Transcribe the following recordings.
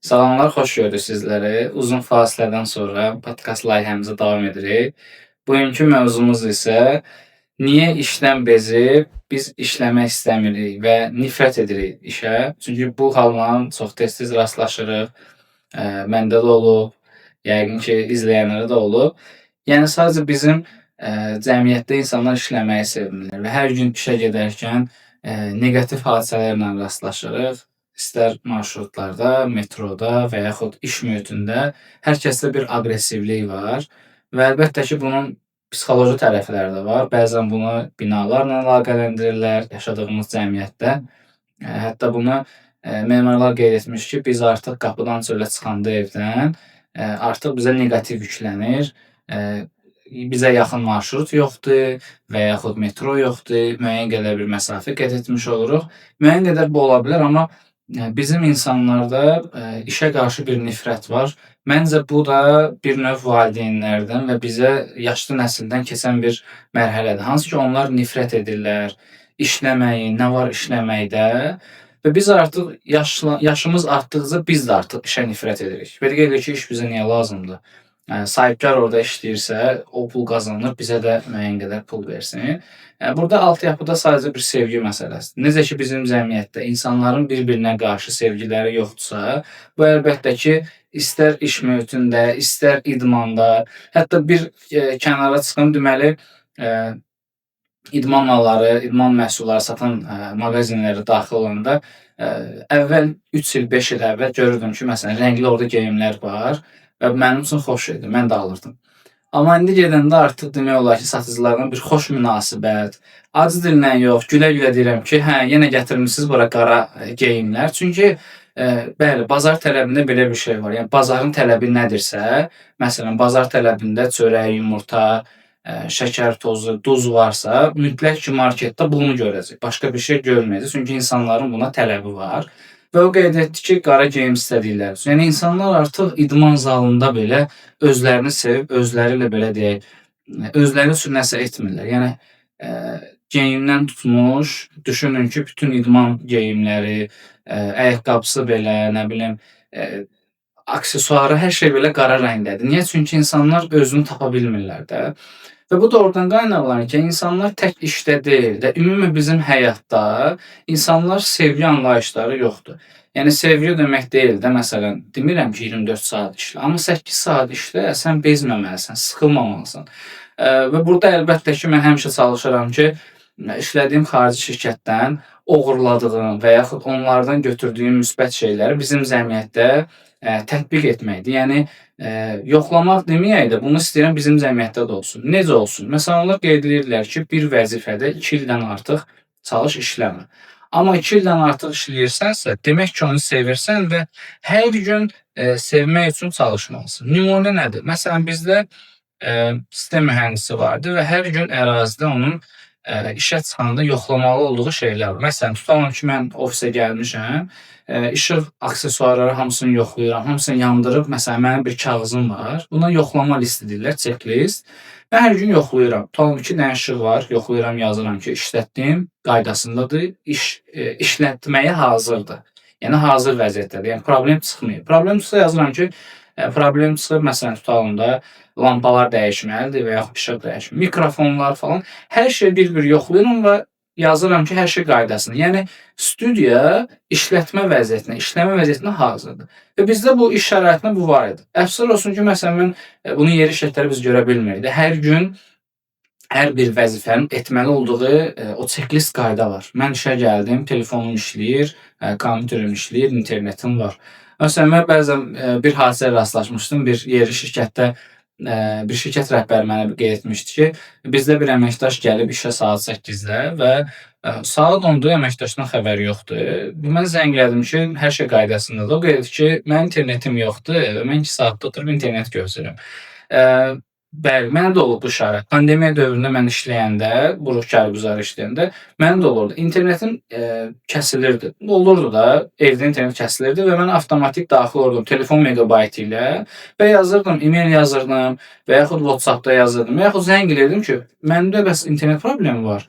Salamlar, xoş gördük sizləri. Uzun fasilədən sonra podkast layihəmizə davam edirik. Bugünkü mövzumuz isə niyə işdən bezib biz işləmək istəmirik və nifrət edirik işə? Çünki bu halla çox tez-tez rastlaşırıq. Məndə də olub, yəqin ki, izləyənlərdə də olub. Yəni sadəcə bizim cəmiyyətdə insanlar işləməyi sevmirlər və hər gün işə gedərkən neqativ hadisələrlə rastlaşırıq. İstər marşrutlarda, metroda və yaxud iş mühitində hər kəsdə bir aqressivlik var və əlbəttə ki, bunun psixoloji tərəfləri də var. Bəzən bunu binalarla əlaqələndirirlər yaşadığımız cəmiyyətdə. Hətta bunu memarlar qeyd etmiş ki, biz artıq qapıdan çölə çıxanda evdən artıq bizə neqativ yüklənir. Bizə yaxın marşrut yoxdur və yaxud metro yoxdur. Müəyyən qədər bir məsafə qət etmiş oluruq. Müəyyən qədər bu ola bilər, amma bizim insanlarda işə qarşı bir nifrət var. Məncə bu da bir növ valideynlərdən və bizə yaşlı nəsildən keçən bir mərhələdir. Hansı ki, onlar nifrət edirlər işləməyi, nə var işləməkdə və biz artıq yaşımız artdıqca biz də artıq işə nifrət edirik. Belə gəlir ki, iş bizə niyə lazımdır? Sahibkar orada işləyirsə, o pul qazanır, bizə də müəyyən qədər pul versin. Burada altyapıda sadəcə bir sevgi məsələsidir. Necə ki, bizim cəmiyyətdə insanların bir-birinə qarşı sevgiləri yoxdursa, bu əlbəttə ki, istər iş mühitində, istər idmanda, hətta bir kənara çıxım, deməli, idman malları, idman məhsulları satan mağazinlərə daxil olanda əvvəl 3 il, 5 il əvvəl görürdüm ki, məsələn, rəngli orada geyimlər var və mənim üçün xoş idi, mən də alırdım. Amma indi gedəndə artıq demək olar ki, satıcılarla bir xoş münasibət, acı dillə yox, gülə-gülə deyirəm ki, hə, yenə gətirmisiniz bura qara geyimlər. Çünki bəli, bazar tələbində belə bir şey var. Yəni bazarın tələbi nədirsə, məsələn, bazar tələbində çörək, yumurta, şəkər tozu, duz varsa, mütləq ki, marketdə bunu görəcək. Başqa bir şey görməyəcək. Çünki insanların buna tələbi var. Və o qeyd etdi ki, qara geyim istədikləri üçün. Yəni insanlar artıq idman zalında belə özlərini sevib, özləri ilə belə deyək, özləri üçün nəsə etmirlər. Yəni geyimdən tutmuş, düşünün ki, bütün idman geyimləri, ayaqqabısı belə, nə bilim, aksesuarı, hər şey belə qara rəngdədir. Niyə? Çünki insanlar özünü tapa bilmirlər də. Və bu da oradan qaynaqlanır ki, insanlar tək işdə deyil də, ümumi bizim həyatda insanlar sevgi anlayışları yoxdur. Yəni sevgi demək deyil də, məsələn, demirəm ki, 24 saat işlə, amma 8 saat işlə, sən bezməməlisən, sıxılmamalısan. Və burada əlbəttə ki, mən həmişə çalışıram ki, işlədiyim xarici şirkətdən oğurladığım və yaxud onlardan götürdüyüm müsbət şeyləri bizim cəmiyyətdə tətbiq etməkdir. Yəni yoxlamaq deməyək də, bunu istəyirəm bizim cəmiyyətdə də olsun. Necə olsun? Məsələn, onlar qeyd edirlər ki, bir vəzifədə 2 ildən artıq çalış, işləmə. Amma 2 ildən artıq işləyirsənsə, demək ki, onu sevirsən və hər gün sevmək üçün çalışmalısın. Nümunə nədir? Məsələn, bizdə sistem mühəndisi vardı və hər gün ərazidə onun işə çıxanda yoxlamalı olduğu şeylər var. Məsələn, tutalım ki, mən ofisə gəlmişəm, işıq aksesuarları hamısını yoxlayıram, hamısını yandırıb, məsələn, mənim bir kağızım var. Buna yoxlama listi deyirlər, checklist. Mən hər gün yoxlayıram. Tutalım ki, nə işıq var, yoxlayıram, yazıram ki, işlətdim, qaydasındadır, işlətməyə hazırdır. Yəni hazır vəziyyətdədir. Yəni problem çıxmayıb. Problem çıxsa yazıram ki, problem çıxıb, məsələn, tutalım da lampalar dəyişməlidir və yaxud işıq dəyişməlidir. Mikrofonlar falan, hər şey bir-bir yoxlayıram və yazıram ki, hər şey qaydasında. Yəni studiya işlətmə vəziyyətinə, işləmə vəziyyətinə hazırdır. Və bizdə bu iş şəraitində bu var idi. Əfsuslar olsun ki, məsələn, mən bunu yeri şirkətləri biz görə bilmirdik. Hər gün hər bir vəzifənin etməli olduğu o checklist qayda var. Mən işə gəldim, telefonum işləyir, kompüterim işləyir, internetim var. Məsələn, mən bəzən bir hadisəyə rastlaşmışdım. Bir yeri şirkətdə bir şirkət rəhbəri mənə qeyd etmişdi ki, bizdə bir əməkdaş gəlib işə saat 8-də və saat 10-da əməkdaşdan xəbəri yoxdur. Mən zənglədim ki, hər şey qaydasındadır. O qeyd etdi ki, mənim internetim yoxdur və mən 2 saatda oturub internet gözləyirəm. Bəli, mənə də olub bu şərait. Pandemiya dövründə mən işləyəndə, bu karguzarı işləyəndə mənim də olurdu. İnternetim kəsilirdi. Olurdu da, evdə internet kəsilirdi və mən avtomatik daxil olurdum telefon megabaytı ilə və yazırdım, e-mail yazırdım və yaxud WhatsApp-da yazırdım və yaxud zəng edirdim ki, məndə bəs internet problemi var.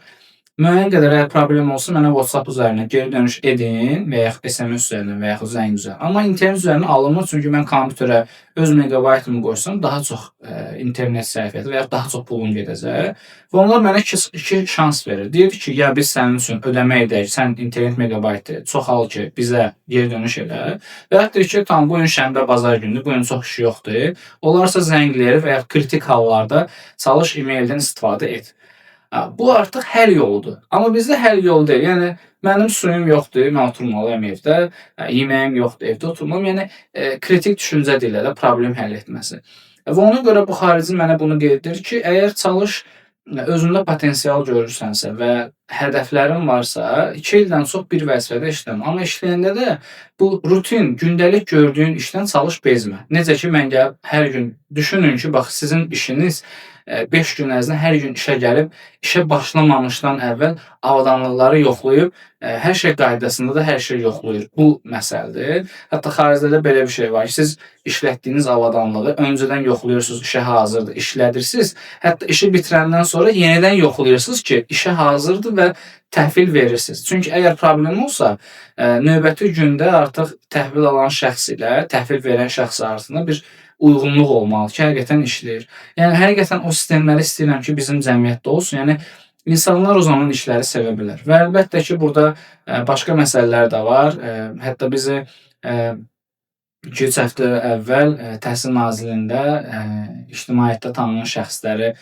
Müəyyən qədər əgər problem olsa mənə WhatsApp üzərindən geri dönüş edin və yaxud SMS üzərindən və yaxud zəng üzərindən. Amma internet üzərindən alınmır, çünki mən kompüterə öz meqabaytımı qoysam daha çox internet sərfiyyatı və yaxud daha çox pulum gedəcək. Və onlar mənə iki şans verir. Deyir ki, ya biz sənin üçün ödəmə edək, sən internet meqabaytı çoxal ki, bizə geri dönüş elə. Və yaxud deyir ki, tamam bu gün şənbə, bazar günüdür, bu gün çox iş yoxdur. Onlarsa zəngləri və yaxud kritik hallarda çalış e-maildən istifadə et. Bu artıq həll yoludur. Amma bizdə həll yolu deyil. Yəni mənim suyum yoxdur, mən oturmalıyam evdə, yeməyim yoxdur, evdə oturmalıyam. Yəni kritik düşüncə ilə də problem həll etməsi. Və ona görə bu xarici mənə bunu qeyd edir ki, əgər çalış özündə potensial görürsənsə və hədəflərin varsa, 2 ildən çox bir vəzifədə işləmə. Amma işləyəndə də bu rutin, gündəlik gördüyün işdən çalış bezmə. Necə ki, mən gəlib hər gün düşünün ki, bax sizin işiniz 5 gün ərzində hər gün işə gəlib, işə başlamamışdan əvvəl avadanlıqları yoxlayıb, hər şey qaydasındadır, hər şey yoxlayır. Bu məsələdir. Hətta xaricdə də belə bir şey var ki, siz işlətdiyiniz avadanlığı öncədən yoxlayırsınız, işə hazırdır, işlədirsiniz. Hətta işi bitirəndən sonra yenidən yoxlayırsınız ki, işə hazırdır və təhvil verirsiniz. Çünki əgər problem olsa, növbəti gündə artıq təhvil alan şəxs ilə təhvil verən şəxs arasında bir uyğunluq olmalı ki, həqiqətən işləyir. Yəni həqiqətən o sistemləri istəyirəm ki, bizim cəmiyyətdə olsun. Yəni insanlar o zaman işləri sevə bilər. Və əlbəttə ki, burada başqa məsələlər də var. Hətta bizi 2-3 həftə əvvəl Təhsil Nazirliyində ictimaiyyətdə tanınan şəxsləri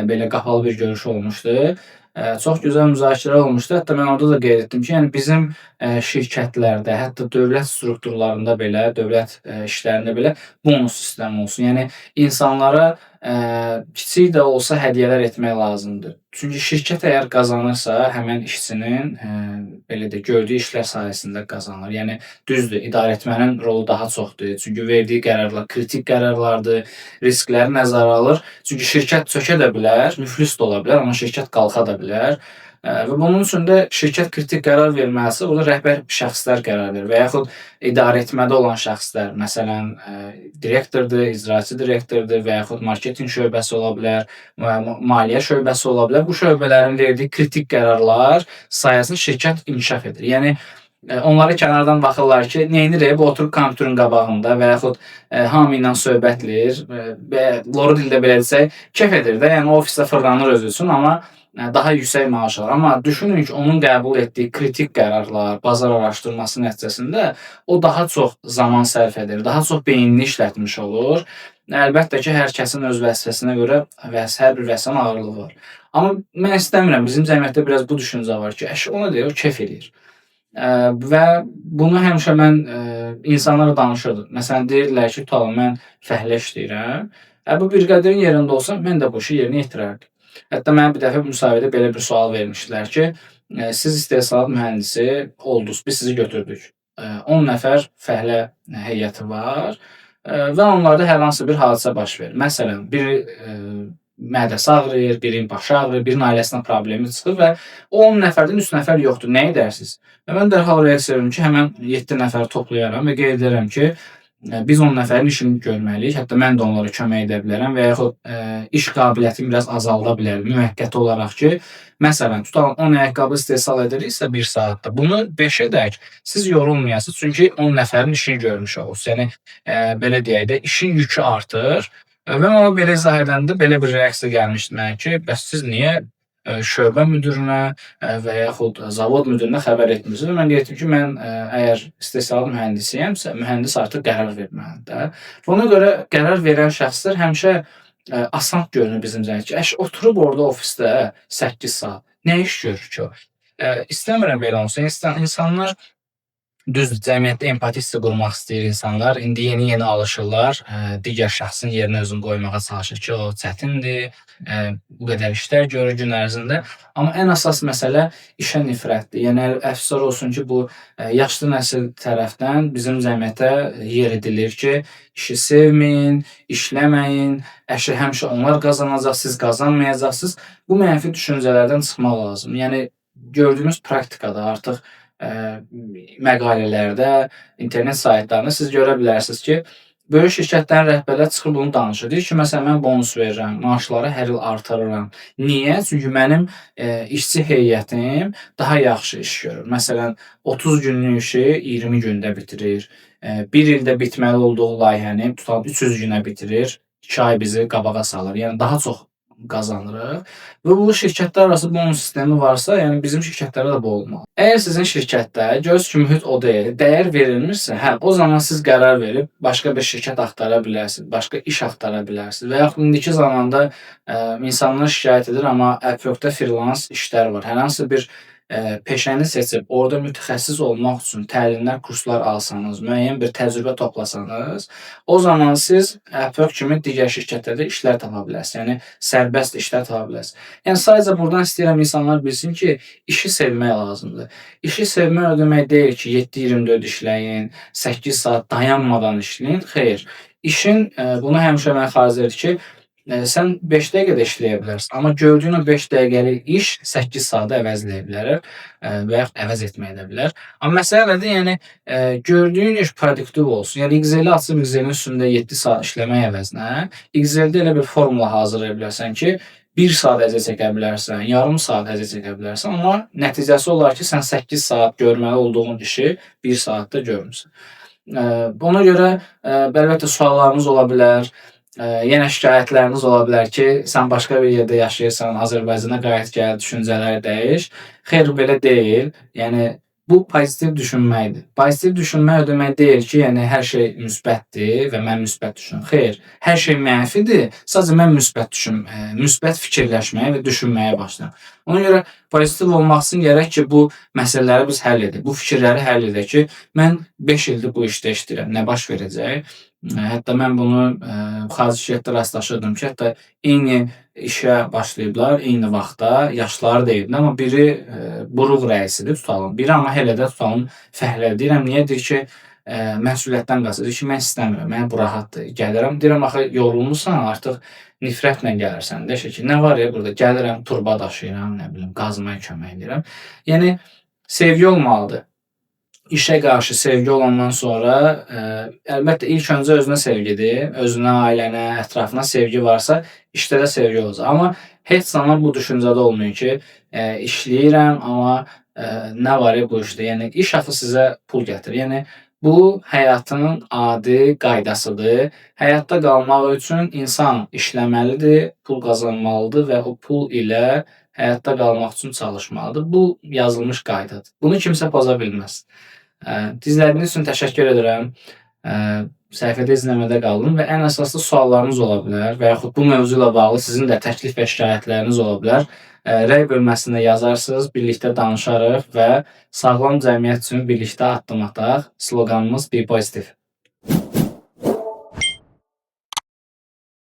belə qapalı bir görüş olmuşdu. Çox gözəl müzakirə olmuşdu. Hətta mən orada da qeyd etdim ki, yəni bizim şirkətlərdə, hətta dövlət strukturlarında belə, dövlət işlərində belə bonus sistemi olsun. Yəni insanlara kiçik də olsa hədiyyələr etmək lazımdır. Çünki şirkət əgər qazanırsa, həmin işçinin belə də gördüyü işlər sayəsində qazanır. Yəni düzdür, idarəetmənin rolu daha çoxdur. Çünki verdiyi qərarlar kritik qərarlardır, riskləri nəzərə alır. Çünki şirkət çökə də bilər, müflis də ola bilər, amma şirkət qalxa da bilər. Və bunun üçün də şirkət kritik qərar verməlisə, burada rəhbər şəxslər qərar verir və yaxud idarəetmədə olan şəxslər, məsələn, direktordur, icraçı direktordur və yaxud marketinq şöbəsi ola bilər, maliyyə şöbəsi ola bilər. Bu şöbələrin verdiyi kritik qərarlar sayəsində şirkət inkişaf edir. Yəni onlara kənardan baxırlar ki, neynir? Bu oturub kompüterin qabağında və yaxud hamı ilə söhbət eləyir və loru dildə belə desək, kef edir də. Yəni ofisdə fırlanır özü üçün, amma daha yüksək maaş alır. Amma düşünün ki, onun qəbul etdiyi kritik qərarlar, bazar araşdırması nəticəsində o daha çox zaman sərf edir, daha çox beynini işlətmiş olur. Əlbəttə ki, hər kəsin öz vəzifəsinə görə hər bir vəzifənin ağırlığı var. Amma mən istəmirəm, bizim cəmiyyətdə biraz bu düşüncə var ki, əşi ona deyir, o kef eləyir. Və bunu həmişə mən insanlara danışırdım. Məsələn, deyirdilər ki, tutalım mən fəhlə işləyirəm. Bu briqaderin yerində olsam, mən də bu işi yerinə yetirərdim. Hətta mənə bir dəfə müsahibədə belə bir sual vermişdilər ki, siz istehsalat mühəndisi oldunuz, biz sizi götürdük. 10 nəfər fəhlə heyəti var və onlarda hər hansı bir hadisə baş verir. Məsələn, biri mədəsi ağrıyır, birinin başı ağrıyır, birinin ailəsinə problemi çıxır və o 10 nəfərdən 3 nəfər yoxdur. Nə edərsiniz? Və mən dərhal reaksiya verirəm ki, həmən 7 nəfəri toplayaram və qeyd edirəm ki, biz 10 nəfərin işini görməliyik. Hətta mən də onlara kömək edə bilərəm və yaxud iş qabiliyyətimi biraz azalda bilərəm müvəqqəti olaraq ki, məsələn, tutalım 10 ayaqqabı istehsal ediriksə 1 saatda, bunu 5 edək, siz yorulmayasınız, çünki 10 nəfərin işini görmüş olursunuz. Yəni belə deyək də, işin yükü artır. Və mən ona belə izah edəndə belə bir reaksiya gəlmişdi mənə ki, bəs siz niyə şöbə müdirinə və yaxud zavod müdirinə xəbər etmirsiniz? Mən deyirdim ki, mən əgər istehsalat mühəndisiyəmsə, mühəndis artıq qərar verməlidir. Və ona görə qərar verən şəxslər həmişə asan görünür bizim cəmiyyətdə. Əş oturub orada ofisdə 8 saat. Nə iş görür ki o? İstəmirəm belə olsun. İnsanlar düzdür, cəmiyyətdə empati hissi qurmaq istəyir insanlar. İndi yeni-yeni alışırlar. Digər şəxsin yerinə özünü qoymağa çalışır ki, o çətindir, bu qədər işlər görür gün ərzində. Amma ən əsas məsələ işə nifrətdir. Yəni əfsuslar olsun ki, bu yaşlı nəsil tərəfdən bizim cəmiyyətə yer edilir ki, işi sevməyin, işləməyin, həmişə onlar qazanacaq, siz qazanmayacaqsınız. Bu mənfi düşüncələrdən çıxmaq lazım. Yəni gördüyünüz praktikada artıq məqalələrdə, internet saytlarında siz görə bilərsiniz ki, böyük şirkətlərin rəhbərləri çıxır bunu danışır. Deyir ki, məsələn, mən bonus verirəm, maaşları hər il artırıram. Niyə? Çünki mənim işçi heyətim daha yaxşı iş görür. Məsələn, 30 günlük işi 20 gündə bitirir. 1 ildə bitməli olduğu layihəni tutalım 300 günə bitirir. 2 ay bizi qabağa salır. Yəni daha çox qazanırıq və bu şirkətlər arası bonus sistemi varsa, yəni bizim şirkətlərdə də bu olmalı. Əgər sizin şirkətdə görürsünüz ki, mühit o deyil, dəyər verilmirsə, hə, o zaman siz qərar verib başqa bir şirkət axtara bilərsiniz, başqa iş axtara bilərsiniz və yaxud indiki zamanda insanlar şikayət edir, amma Upwork-da freelance işlər var. Hər hansı bir peşəni seçib orada mütəxəssis olmaq üçün təlimlər, kurslar alsanız, müəyyən bir təcrübə toplasanız, o zaman siz Upwork kimi digər şirkətlərdə işlər tapa bilərsiniz. Yəni sərbəst işlər tapa bilərsiniz. Yəni sadəcə burdan istəyirəm insanlar bilsin ki, işi sevmək lazımdır. İşi sevmək o demək deyil ki, 7-24 işləyin, 8 saat dayanmadan işləyin. Xeyr. İşin bunu həmişə mən xatirə ki, sən 5 dəqiqə də işləyə bilərsən, amma gördüyün o 5 dəqiqəlik iş 8 saata əvəzləyə bilər və yaxud əvəz etməyə də bilər. Amma məsələ nədir? Yəni gördüyün iş produktiv olsun. Yəni Excel-i açıb Excel-in üstündə 7 saat işləmək əvəzinə, Excel-də elə bir formula hazırlaya bilərsən ki, 1 saat əziyyət çəkə bilərsən, yarım saat əziyyət çəkə bilərsən, amma nəticəsi olar ki, sən 8 saat görməli olduğun işi 1 saatda görmüsən. Ona görə əlbəttə suallarınız ola bilər. Yenə şikayətləriniz ola bilər ki, sən başqa bir yerdə yaşayırsan, Azərbaycana qayıt gəl, düşüncələri dəyiş. Xeyr, belə deyil. Yəni bu pozitiv düşünməkdir. Pozitiv düşünmək o demək deyil ki, yəni hər şey müsbətdir və mən müsbət düşünürəm. Xeyr, hər şey mənfidir. Sadəcə mən müsbət fikirləşməyə və düşünməyə başlayıram. Ona görə pozitiv olmaq üçün gərək ki, bu məsələləri biz həll edək. Bu fikirləri həll edək ki, mən 5 ildir bu işdə işləyirəm. Nə baş verəcək? Hətta mən bunu xarici şirkətdə rastlaşırdım ki, hətta eyni işə başlayıblar, eyni vaxtda, yaşları da eynidir, amma biri buruq rəisidir, tutalım. Biri amma hələ də tutalım fəhlədir. Deyirəm, niyə? Deyir ki, məsuliyyətdən qaçır. Deyir ki, mən istəmirəm, mənə bu rahatdır. Gəlirəm, deyirəm, axı yorulmusan, artıq nifrətlə gəlirsən. Deyir ki, nə var ya burada? Gəlirəm, turba daşıyıram, nə bilim, qazmaya kömək edirəm. Yəni sevgi olmalıdır. İşə qarşı sevgi olandan sonra, əlbəttə ilk öncə özünə sevgidir. Özünə, ailənə, ətrafına sevgi varsa, işdə də sevgi olacaq. Amma heç zaman bu düşüncədə olmayın ki, işləyirəm, amma nə var ya bu işdə? Yəni iş axı sizə pul gətirir. Yəni bu həyatının adi qaydasıdır. Həyatda qalmaq üçün insan işləməlidir, pul qazanmalıdır və o pul ilə həyatda qalmaq üçün çalışmalıdır. Bu yazılmış qaydadır. Bunu kimsə poza bilməz. İzlədiyiniz üçün təşəkkür edirəm. Səhifədə izləmədə qalın və ən əsaslı suallarınız ola bilər və yaxud bu mövzu ilə bağlı sizin də təklif və şikayətləriniz ola bilər. Rəy bölməsində yazarsınız, birlikdə danışarıq və sağlam cəmiyyət üçün birlikdə addım ataq. Sloqanımız Be Positive.